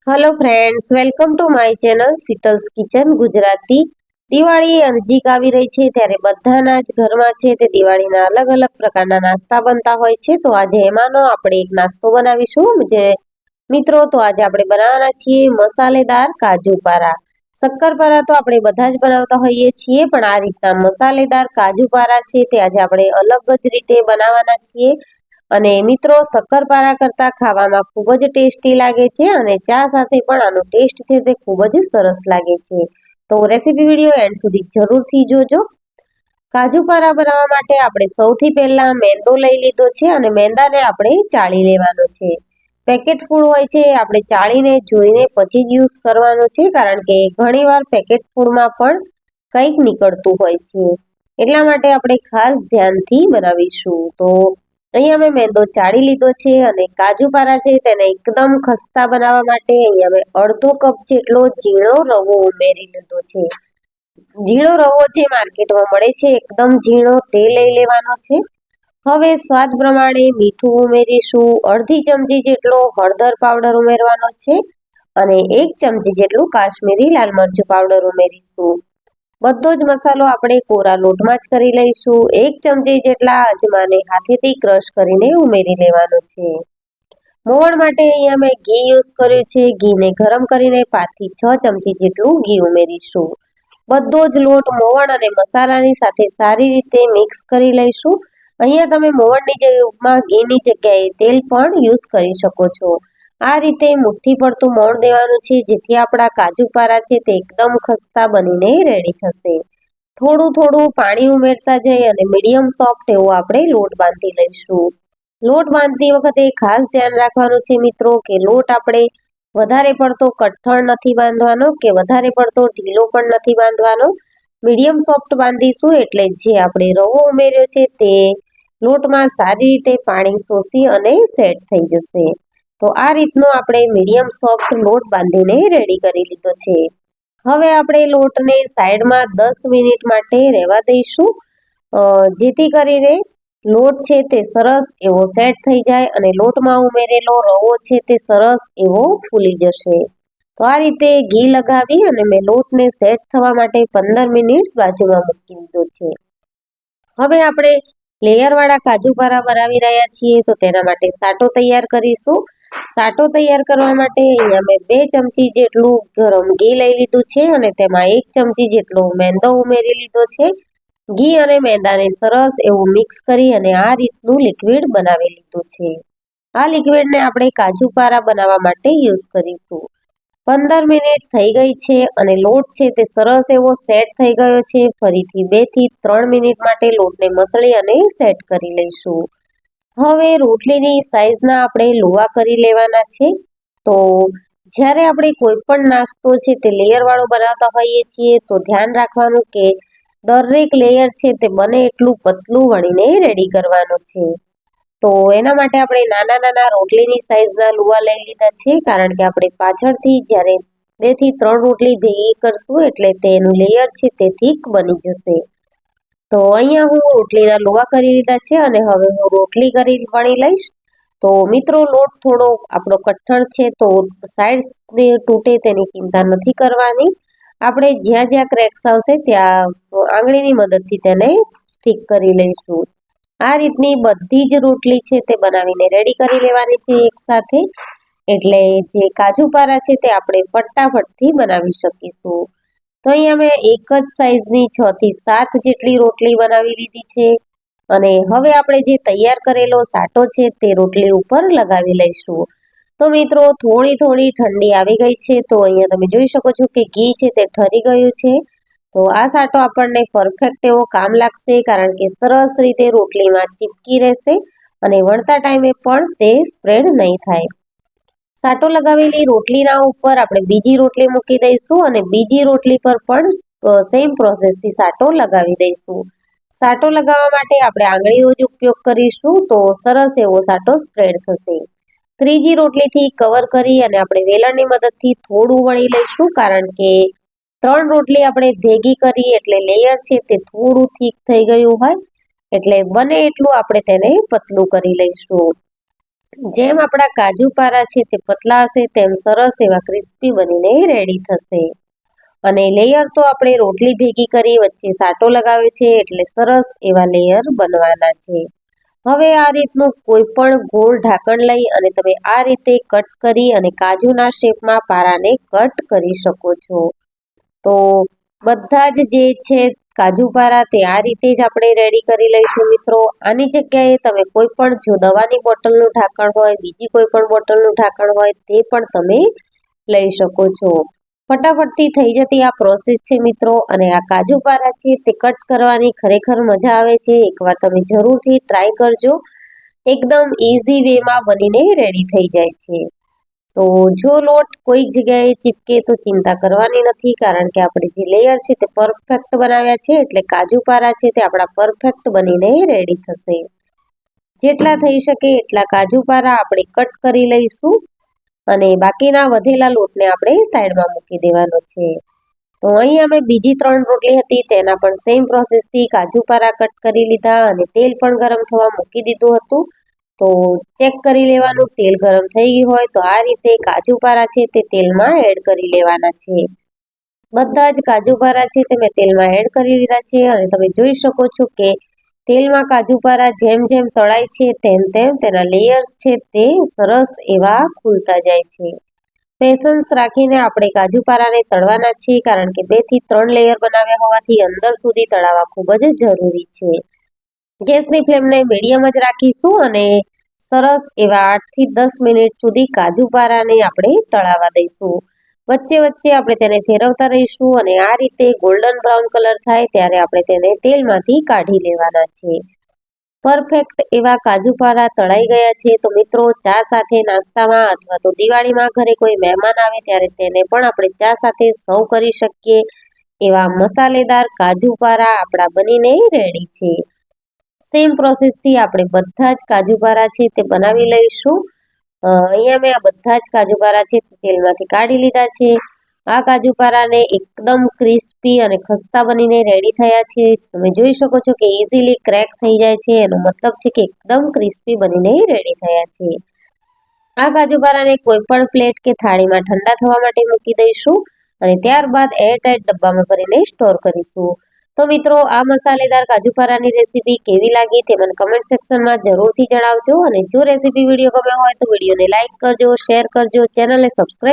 Hello friends, welcome to my channel Sheetal's kitchen Gujarati. Diwali નજીક આવી રહી છે ત્યારે બધાના જ ઘરમાં છે તે દિવાળીના અલગ અલગ પ્રકારના નાસ્તા બનતા હોય છે। તો આજે એમાંનો આપણે એક નાસ્તો બનાવીશું જે મિત્રો તો આજે આપણે બનાવવાના છીએ મસાલેદાર કાજુ પારા। શક્કરપારા તો આપણે બધા જ બનાવતા હોઈએ છીએ, પણ આ રીતના મસાલેદાર કાજુ પારા છે તે આજે આપણે અલગ જ રીતે બનાવવાના છીએ। અને મિત્રો શક્કરપારા કરતા ખાવામાં ખૂબ જ ટેસ્ટી લાગે છે અને ચા સાથે પણ આનો ટેસ્ટ છે તે ખૂબ જ સરસ લાગે છે। તો રેસીપી વિડીયો એન્ડ સુધી જરૂરથી જોજો। કાજુ પારા બનાવવા માટે આપણે સૌથી પહેલા મેંદો લઈ લીધો છે અને મેંદાને આપણે ચાળી લેવાનો છે। પેકેટ ફૂડ હોય છે આપણે ચાળીને જોઈને પછી જ યુઝ કરવાનો છે, કારણ કે ઘણીવાર પેકેટ ફૂડમાં પણ કંઈક નીકળતું હોય છે, એટલા માટે આપણે ખાસ ધ્યાનથી બનાવીશું। તો અહીંયા મેં મેંદો ચાળી લીધો છે અને કાજુ પારા છે તેને એકદમ ખસ્તા બનાવવા માટે અહીંયા મેં અડધો કપ જેટલો ઝીણો રવો ઉમેરી લીધો છે। ઝીણો રવો જે માર્કેટમાં મળે છે એકદમ ઝીણો તે લઈ લેવાનો છે। હવે સ્વાદ પ્રમાણે મીઠું ઉમેરીશું, અડધી ચમચી જેટલો હળદર પાવડર ઉમેરવાનો છે અને 1 ચમચી જેટલું કાશ્મીરી લાલ મરચું પાવડર ઉમેરીશું। બધો જ મસાલો આપણે કોરા લોટમાં જ કરી લઈશું। 1 ચમચી જેટલા અજમાને હાથેથી ક્રશ કરીને ઉમેરી લેવાનો છે। મોવણ માટે અહીંયા મેં ઘી યુઝ કર્યું છે। ઘીને ગરમ કરીને 5 થી 6 ચમચી જેટલું ઘી ઉમેરીશું। બધો જ લોટ મોવણ અને મસાલાની સાથે સારી રીતે મિક્સ કરી લઈશું। અહીંયા તમે મોવણની ઘીની જગ્યાએ તેલ પણ યુઝ કરી શકો છો। આ રીતે મુઠ્ઠી પડતું મોણ દેવાનું છે, જેથી આપણા કાજુ પારા છે તે એકદમ ખસ્તા બનીને રેડી થશે। થોડું થોડું પાણી ઉમેરતા જઈ અને મીડિયમ સોફ્ટ એવો આપણે લોટ બાંધી લઈશું। લોટ બાંધતી વખતે ખાસ ધ્યાન રાખવાનું છે મિત્રો કે લોટ આપણે વધારે પડતો કઠણ નથી બાંધવાનો કે વધારે પડતો ઢીલો પણ નથી બાંધવાનો, મીડિયમ સોફ્ટ બાંધીશું એટલે જે આપણે રવો ઉમેર્યો છે તે લોટમાં સારી રીતે પાણી શોષી અને સેટ થઈ જશે। તો આ રીતનો આપણે મીડિયમ સોફ્ટ લોટ બાંધીને રેડી કરી લીધો છે। હવે આપણે લોટને સાઈડમાં 10 મિનિટ માટે રહેવા દઈશું, જેથી કરીને લોટ છે તે સરસ એવો સેટ થઈ જાય અને લોટમાં ઉમેરેલો રવો છે તે સરસ એવો ફૂલી જશે। તો આ રીતે ઘી લગાવી અને મેં લોટને સેટ થવા માટે 15 મિનિટ બાજુમાં મૂકી દીધો છે। હવે આપણે લેયર વાળા કાજુ પારા બનાવી રહ્યા છીએ, તો તેના માટે સાટો તૈયાર કરીશું। સાટો તૈયાર કરવા માટે અહીંયા મેં 2 ચમચી જેટલું ગરમ ઘી લઈ લીધું છે અને તેમાં 1 ચમચી જેટલો મેંદો ઉમેરી લીધો છે। ઘી અને મેંદાને સરસ એવું મિક્સ કરી અને આ રીતનું લિક્વિડ બનાવી લીધું છે। આ લિક્વિડને આપણે કાજુ પારા બનાવવા માટે યુઝ કરીશું। 15 મિનિટ થઈ ગઈ છે અને લોટ છે તે સરસ એવો સેટ થઈ ગયો છે। ફરીથી 2 થી 3 મિનિટ માટે લોટને મસળી અને સેટ કરી લઈશું। હવે રોટલીની સાઈઝના આપણે લુવા કરી લેવાના છે। તો જ્યારે આપણે કોઈ પણ નાસ્તો છે તે લેયર વાળો બનાવતા હોઈએ છીએ તો ધ્યાન રાખવાનું કે દરેક લેયર છે તે બને એટલું પતલું વણીને રેડી કરવાનું છે। તો એના માટે આપણે નાના નાના રોટલીની સાઈઝના લુવા લઈ લીધા છે, કારણ કે આપણે પાછળથી જ્યારે 2 થી 3 રોટલી ભેગી કરશું એટલે તેનું લેયર છે તે થીક બની જશે। તો અહીંયા હું રોટલીના લુવા કરી લીધા છે અને હવે હું રોટલી કરી વણી લઈશ। તો મિત્રો લોટ થોડો આપણો કઠણ છે, તો સાઈડ તૂટે તેની ચિંતા નથી કરવાની। આપણે જ્યાં જ્યાં ક્રેક્સ આવશે ત્યાં આંગળીની મદદથી તેને ઠીક કરી લઈશું। આ રીતની બધી જ રોટલી છે તે બનાવીને રેડી કરી લેવાની છે એક સાથે, એટલે જે કાજુ પારા છે તે આપણે ફટાફટથી બનાવી શકીશું। તો અહીંયા મેં એક જ સાઈઝની 6 થી 7 જેટલી રોટલી બનાવી લીધી છે અને હવે આપણે જે તૈયાર કરેલો સાટો છે તે રોટલી ઉપર લગાવી લઈશું। તો મિત્રો થોડી થોડી ઠંડી આવી ગઈ છે, તો અહીંયા તમે જોઈ શકો છો કે ઘી છે તે ઠરી ગયું છે। તો આ સાટો આપણને પરફેક્ટ એવો કામ લાગશે, કારણ કે સરસ રીતે રોટલીમાં ચીપકી રહેશે અને વણતા ટાઈમે પણ તે સ્પ્રેડ નહીં થાય। સાટો લગાવેલી રોટલીના ઉપર આપણે બીજી રોટલી મૂકી દઈશું અને બીજી રોટલી પર પણ સેમ પ્રોસેસથી સાટો લગાવી દઈશું। સાટો લગાવવા માટે આપણે આંગળીનો જ ઉપયોગ કરીશું, તો સરસ એવો સાટો સ્પ્રેડ થશે। ત્રીજી રોટલીથી કવર કરી અને આપણે વેલણની મદદથી થોડું વણી લઈશું, કારણ કે 3 રોટલી આપણે ભેગી કરી એટલે લેયર છે તે થોડું થીક થઈ ગયું હોય, એટલે બને એટલું આપણે તેને પતલું કરી લઈશું। જેમ આપણા કાજુ પારા છે તે પતલા હશે તેમ સરસ એવા ક્રિસ્પી બનીને રેડી થશે. અને લેયર તો આપણે રોટલી ભેગી કરી વચ્ચે સાટો લગાવ્યો છે એટલે સરસ એવા લેયર બનવાના છે. હવે આ રીતનું કોઈ પણ ગોળ ઢાંકણ લઈ અને તમે આ રીતે કટ કરી અને કાજુના શેપમાં પારાને કટ કરી શકો છો. તો બધા જે છે કાજુ પારા તે આ રીતે જ આપણે રેડી કરી લઈશું મિત્રો. આની જગ્યાએ તમે કોઈ પણ જો દવાની બોટલનું ઢાંકણ હોય, બીજી કોઈ પણ બોટલનું ઢાંકણ હોય તે પણ તમે લઈ શકો છો. ફટાફટથી થઈ જતી આ પ્રોસેસ છે મિત્રો. અને આ કાજુ પારા છે તે કટ કરવાની ખરેખર મજા આવે છે. એકવાર તમે જરૂરથી ટ્રાય કરજો. એકદમ ઇઝી વેમાં બનીને રેડી થઈ જાય છે. તો જો લોટ કોઈક જગ્યાએ ચીપકે તો ચિંતા કરવાની નથી, કારણ કે આપણે જે લેયર છે તે પરફેક્ટ બનાવ્યા છે એટલે કાજુ પારા છે તે આપણા પરફેક્ટ બનીને રેડી થશે. જેટલા થઈ શકે એટલા કાજુ પારા આપણે કટ કરી લઈશું અને બાકીના વધેલા લોટને આપણે સાઈડમાં મૂકી દેવાનો છે. તો અહીં અમે બીજી 3 રોટલી હતી તેના પણ સેમ પ્રોસેસથી કાજુ પારા કટ કરી લીધા અને તેલ પણ ગરમ થવા મૂકી દીધું હતું. તો ચેક કરી લેવાનું, તેલ ગરમ થઈ ગયું હોય તો આ રીતે કાજુ પારા છે તે તેલમાં એડ કરી લેવાના છે. બધા જ કાજુ પારા છે તે મેં તેલમાં એડ કરી લીધા છે અને તમે જોઈ શકો છો કે તેલમાં કાજુ પારા જેમ જેમ તળાય છે તેમ તેમ તેના લેયર્સ છે તે સરસ એવા ખુલતા જાય છે. પેશન્સ રાખીને આપણે કાજુ પારાને તળવાના છે, કારણ કે 2 થી 3 લેયર બનાવ્યા હોવાથી અંદર સુધી તળાવવા ખૂબ જ જરૂરી છે. ગેસની ફ્લેમને મીડિયમ જ રાખીશું અને સરસ એવા 8 થી 10 મિનિટ સુધી કાજુ પારાને આપણે તળાવવા દઈશું. વચ્ચે વચ્ચે આપણે તેને ફેરવતા રહીશું અને આ રીતે ગોલ્ડન બ્રાઉન કલર થાય ત્યારે આપણે તેને તેલમાંથી કાઢી લેવાના છે. પરફેક્ટ એવા કાજુ પારા તળાઈ ગયા છે. તો મિત્રો, ચા સાથે નાસ્તામાં અથવા તો દિવાળીમાં ઘરે કોઈ મહેમાન આવે ત્યારે તેને પણ આપણે ચા સાથે સર્વ કરી શકીએ એવા મસાલેદાર કાજુ પારા આપણા બનીને રેડી છે. સેમ પ્રોસેસથી આપણે બધા જ કાજુ પારા છે તે બનાવી લઈશું. અહીંયા મેં આ બધા જ કાજુ પારા છે તે તેલમાંથી કાઢી લીધા છે. આ કાજુ પારાને એકદમ ક્રિસ્પી અને ખસ્તા બનીને રેડી થયા છે. તમે જોઈ શકો છો કે ઇઝીલી ક્રેક થઈ જાય છે. એનો મતલબ છે કે એકદમ ક્રિસ્પી બનીને રેડી થયા છે. આ કાજુ પારાને કોઈ પણ પ્લેટ કે થાળીમાં ઠંડા થવા માટે મૂકી દઈશું અને ત્યારબાદ એરટાઇટ ડબ્બામાં ભરીને સ્ટોર કરીશું. તો મિત્રો, આ મસાલેદાર કાજુ પારાની રેસીપી કેવી લાગી તે મને કમેન્ટ સેક્શનમાં જરૂરથી જણાવજો. અને જો રેસીપી વિડીયો ગમ્યો હોય તો વિડીયોને લાઇક કરજો, શેર કરજો, ચેનલને સબસ્ક્રાઇબ